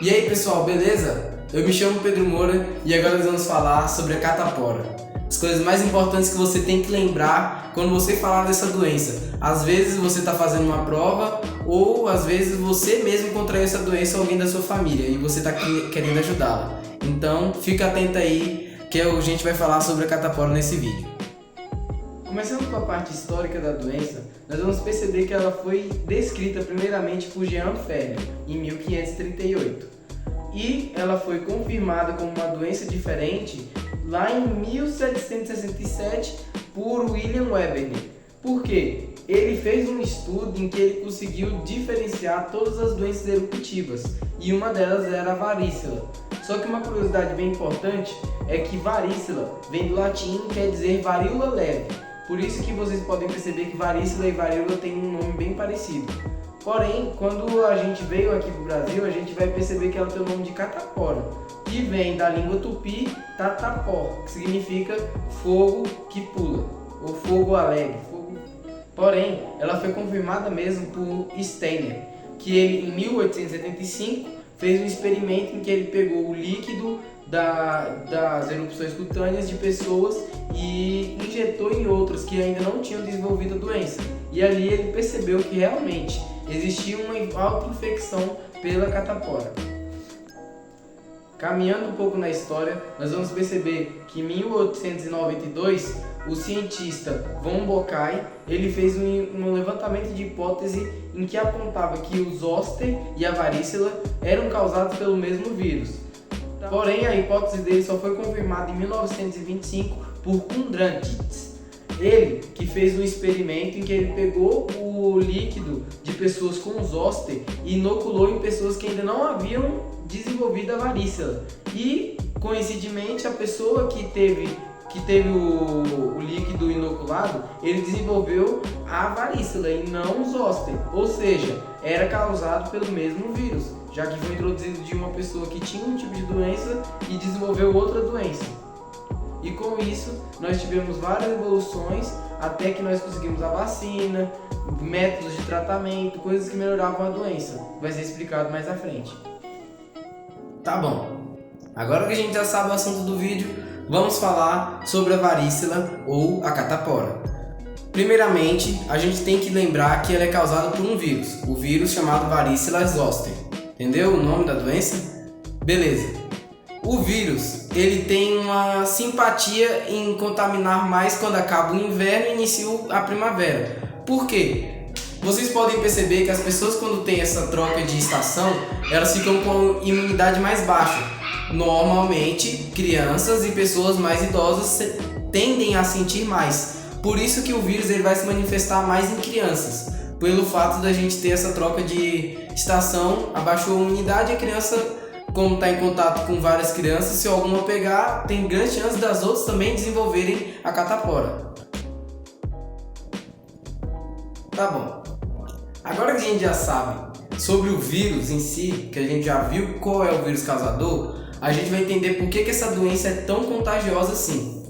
E aí pessoal, beleza? Eu me chamo Pedro Moura e agora nós vamos falar sobre a catapora. As coisas mais importantes que você tem que lembrar quando você falar dessa doença. Às vezes você está fazendo uma prova ou às vezes você mesmo contraiu essa doença ou alguém da sua família e você está querendo ajudá-la. Então fica atento aí que a gente vai falar sobre a catapora nesse vídeo. Começando com a parte histórica da doença, nós vamos perceber que ela foi descrita primeiramente por Jean Ferrier em 1538 e ela foi confirmada como uma doença diferente lá em 1767 por William Weber. Por quê? Ele fez um estudo em que ele conseguiu diferenciar todas as doenças eruptivas e uma delas era a varícela. Só que uma curiosidade bem importante é que varícela vem do latim e quer dizer varíola leve. Por isso que vocês podem perceber que varícela e varíola têm um nome bem parecido. Porém, quando a gente veio aqui para o Brasil, a gente vai perceber que ela tem o nome de catapora, que vem da língua tupi tatapó, que significa fogo que pula, ou fogo alegre. Porém, ela foi confirmada mesmo por Steiner, que ele, em 1875, fez um experimento em que ele pegou o líquido das erupções cutâneas de pessoas e injetou em outras que ainda não tinham desenvolvido a doença. E ali ele percebeu que realmente existia uma auto-infecção pela catapora. Caminhando um pouco na história, nós vamos perceber que em 1892, o cientista von Boccai ele fez um levantamento de hipótese em que apontava que o zoster e a varícela eram causados pelo mesmo vírus. Porém, a hipótese dele só foi confirmada em 1925 por Kundratitz. Ele que fez um experimento em que ele pegou o líquido de pessoas com zoster e inoculou em pessoas que ainda não haviam desenvolvido a varícela. E, coincidentemente, a pessoa que teve o líquido inoculado, ele desenvolveu a varícela e não o zoster. Ou seja, era causado pelo mesmo vírus, já que foi introduzido de uma pessoa que tinha um tipo de doença e desenvolveu outra doença. E com isso, nós tivemos várias evoluções até que nós conseguimos a vacina, métodos de tratamento, coisas que melhoravam a doença. Vai ser explicado mais à frente. Tá bom. Agora que a gente já sabe o assunto do vídeo, vamos falar sobre a varícela ou a catapora. Primeiramente, a gente tem que lembrar que ela é causada por um vírus, o vírus chamado varicela zoster. Entendeu o nome da doença? Beleza. O vírus, ele tem uma simpatia em contaminar mais quando acaba o inverno e inicia a primavera. Por quê? Vocês podem perceber que as pessoas, quando tem essa troca de estação, elas ficam com imunidade mais baixa. Normalmente, crianças e pessoas mais idosas tendem a sentir mais. Por isso que o vírus ele vai se manifestar mais em crianças. Pelo fato da gente ter essa troca de estação, abaixou a imunidade, a criança, como está em contato com várias crianças, se alguma pegar, tem grande chance das outras também desenvolverem a catapora. Tá bom. Agora que a gente já sabe sobre o vírus em si, que a gente já viu qual é o vírus causador, a gente vai entender por que essa doença é tão contagiosa assim.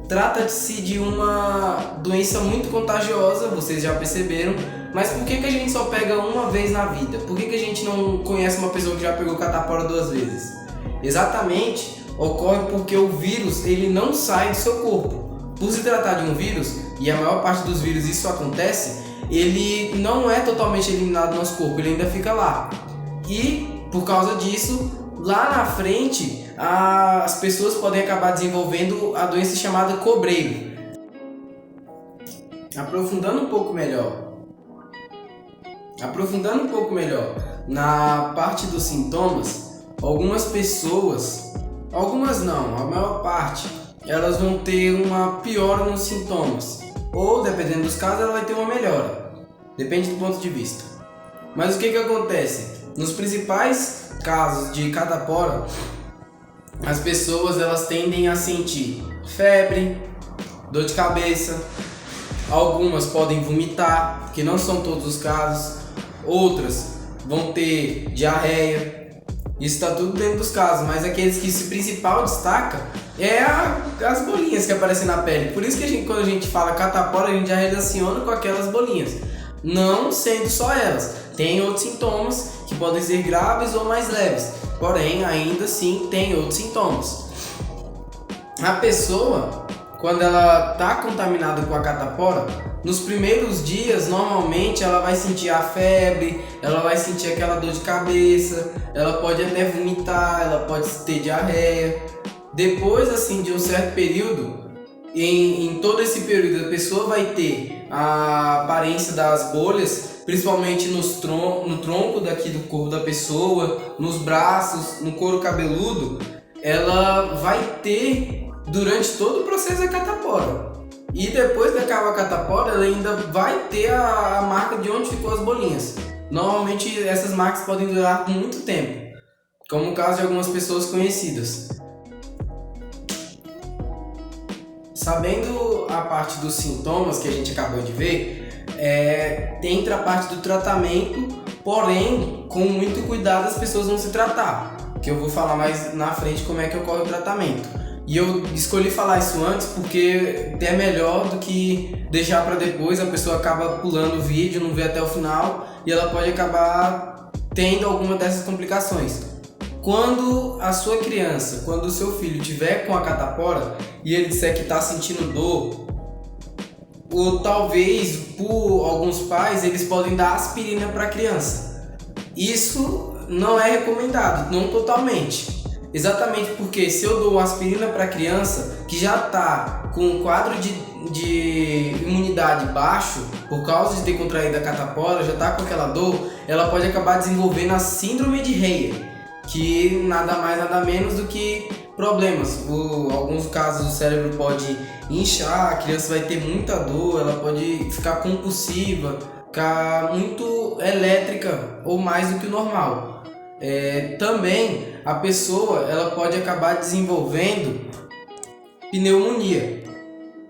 Trata-se de uma doença muito contagiosa, vocês já perceberam, mas por que a gente só pega uma vez na vida? Por que a gente não conhece uma pessoa que já pegou catapora 2 vezes? Exatamente, ocorre porque o vírus ele não sai do seu corpo. Por se tratar de um vírus, e a maior parte dos vírus isso acontece, ele não é totalmente eliminado do nosso corpo, ele ainda fica lá. E, por causa disso, lá na frente, as pessoas podem acabar desenvolvendo a doença chamada cobreiro. Aprofundando um pouco melhor na parte dos sintomas, algumas pessoas, algumas não, a maior parte, elas vão ter uma piora nos sintomas. Ou, dependendo dos casos, ela vai ter uma melhora. Depende do ponto de vista. Mas o que acontece? Nos principais casos de catapora, as pessoas elas tendem a sentir febre, dor de cabeça, algumas podem vomitar, que não são todos os casos, outras vão ter diarreia. Isso está tudo dentro dos casos, mas aqueles que se principal destaca é as bolinhas que aparecem na pele. Por isso que quando a gente fala catapora, a gente já relaciona com aquelas bolinhas. Não sendo só elas. Tem outros sintomas que podem ser graves ou mais leves, porém ainda assim tem outros sintomas. A pessoa, quando ela está contaminada com a catapora, nos primeiros dias normalmente ela vai sentir a febre, ela vai sentir aquela dor de cabeça, ela pode até vomitar, ela pode ter diarreia. Depois assim de um certo período, em todo esse período a pessoa vai ter a aparência das bolhas, principalmente no tronco daqui do corpo da pessoa, nos braços, no couro cabeludo. Ela vai ter durante todo o processo da catapora. E depois que acaba a catapora, ela ainda vai ter a marca de onde ficou as bolinhas. Normalmente essas marcas podem durar por muito tempo, como o caso de algumas pessoas conhecidas. Sabendo a parte dos sintomas que a gente acabou de ver, entra a parte do tratamento, porém com muito cuidado as pessoas vão se tratar, que eu vou falar mais na frente como é que ocorre o tratamento. E eu escolhi falar isso antes porque é melhor do que deixar para depois, a pessoa acaba pulando o vídeo, não vê até o final e ela pode acabar tendo alguma dessas complicações. Quando a sua criança, quando o seu filho tiver com a catapora e ele disser que está sentindo dor, ou talvez por alguns pais eles podem dar aspirina para a criança. Isso não é recomendado, não totalmente. Exatamente porque se eu dou aspirina para a criança que já está com um quadro de imunidade baixo, por causa de ter contraído a catapora, já está com aquela dor, ela pode acabar desenvolvendo a síndrome de Reyer, que nada mais nada menos do que problemas. Em alguns casos o cérebro pode inchar, a criança vai ter muita dor, ela pode ficar compulsiva, ficar muito elétrica ou mais do que o normal. Também a pessoa ela pode acabar desenvolvendo pneumonia.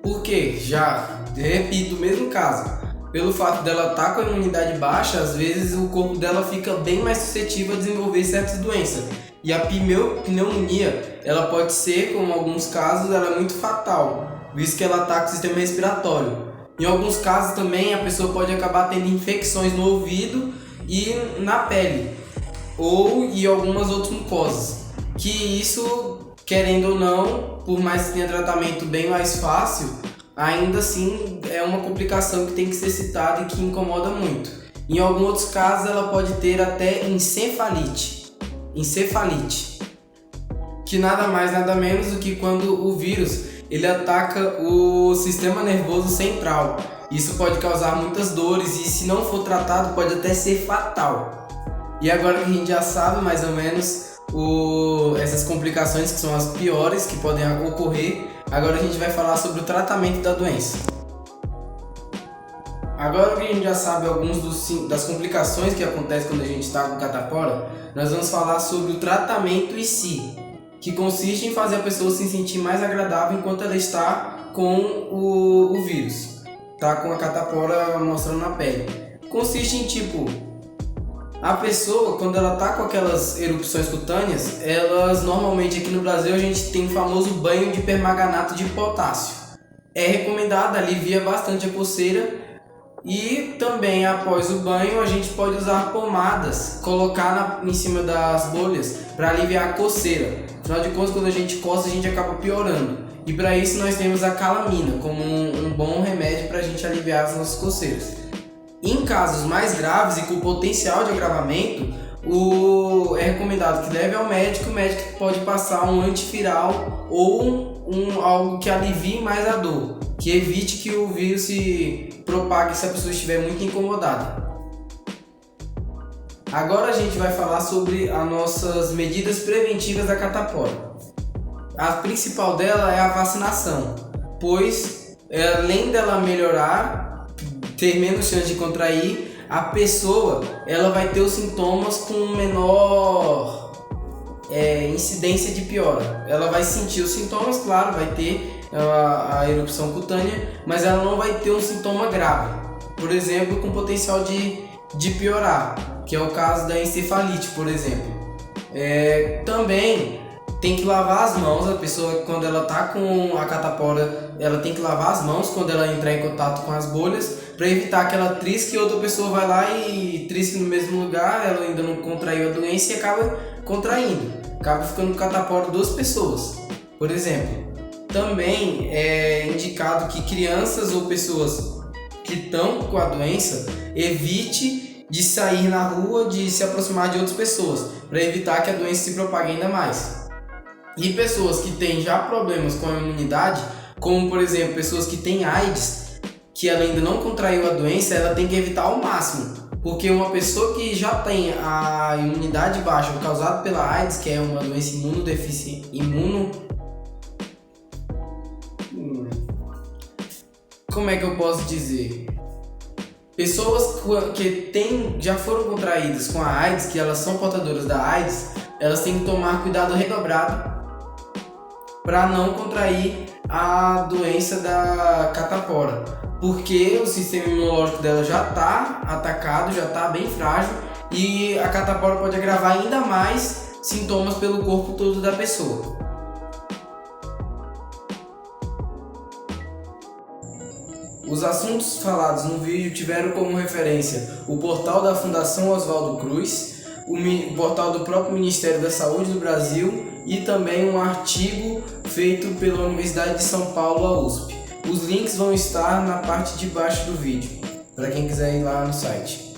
Por quê? Já repito o mesmo caso. Pelo fato dela estar com a imunidade baixa, às vezes o corpo dela fica bem mais suscetível a desenvolver certas doenças. E a pneumonia, ela pode ser, como em alguns casos, ela é muito fatal, visto que ela ataca o sistema respiratório. Em alguns casos também a pessoa pode acabar tendo infecções no ouvido e na pele, ou em algumas outras mucosas. Que isso, querendo ou não, por mais que tenha tratamento bem mais fácil, ainda assim é uma complicação que tem que ser citada e que incomoda muito. Em alguns outros casos ela pode ter até encefalite, que nada mais nada menos do que quando o vírus ele ataca o sistema nervoso central. Isso pode causar muitas dores e, se não for tratado, pode até ser fatal. E agora que a gente já sabe mais ou menos essas complicações que são as piores que podem ocorrer, agora a gente vai falar sobre o tratamento da doença. Agora que a gente já sabe algumas das complicações que acontecem quando a gente está com catapora, nós vamos falar sobre o tratamento em si, que consiste em fazer a pessoa se sentir mais agradável enquanto ela está com o vírus, está com a catapora mostrando na pele. Consiste em a pessoa, quando ela está com aquelas erupções cutâneas, elas normalmente aqui no Brasil a gente tem o famoso banho de permanganato de potássio. É recomendado, alivia bastante a coceira, e também após o banho a gente pode usar pomadas, colocar em cima das bolhas para aliviar a coceira. Afinal de contas, quando a gente coça a gente acaba piorando. E para isso nós temos a calamina como um bom remédio para a gente aliviar as nossas coceiras. Em casos mais graves e com potencial de agravamento, é recomendado que leve ao médico. O médico pode passar um antiviral ou algo que alivie mais a dor, que evite que o vírus se propague se a pessoa estiver muito incomodada. Agora a gente vai falar sobre as nossas medidas preventivas da catapora. A principal dela é a vacinação, pois além dela melhorar, ter menos chance de contrair, a pessoa ela vai ter os sintomas com menor incidência de piora. Ela vai sentir os sintomas, claro, vai ter a erupção cutânea, mas ela não vai ter um sintoma grave, por exemplo, com potencial de piorar, que é o caso da encefalite, por exemplo. Também tem que lavar as mãos. A pessoa, quando ela tá com a catapora, ela tem que lavar as mãos quando ela entrar em contato com as bolhas, para evitar que ela trisque e outra pessoa vai lá e trisque no mesmo lugar, ela ainda não contraiu a doença e acaba contraindo. Acaba ficando com catapora 2 pessoas, por exemplo. Também é indicado que crianças ou pessoas que estão com a doença evite de sair na rua, de se aproximar de outras pessoas, para evitar que a doença se propague ainda mais. E pessoas que têm já problemas com a imunidade, como por exemplo pessoas que têm AIDS, que ela ainda não contraiu a doença, ela tem que evitar ao máximo. Porque uma pessoa que já tem a imunidade baixa causada pela AIDS, que é uma doença imunodeficiente, como é que eu posso dizer? Pessoas que já foram contraídas com a AIDS, que elas são portadoras da AIDS, elas têm que tomar cuidado redobrado para não contrair a doença da catapora, porque o sistema imunológico dela já está atacado, já está bem frágil, e a catapora pode agravar ainda mais sintomas pelo corpo todo da pessoa. Os assuntos falados no vídeo tiveram como referência o portal da Fundação Oswaldo Cruz, o portal do próprio Ministério da Saúde do Brasil e também um artigo feito pela Universidade de São Paulo, a USP. Os links vão estar na parte de baixo do vídeo, para quem quiser ir lá no site.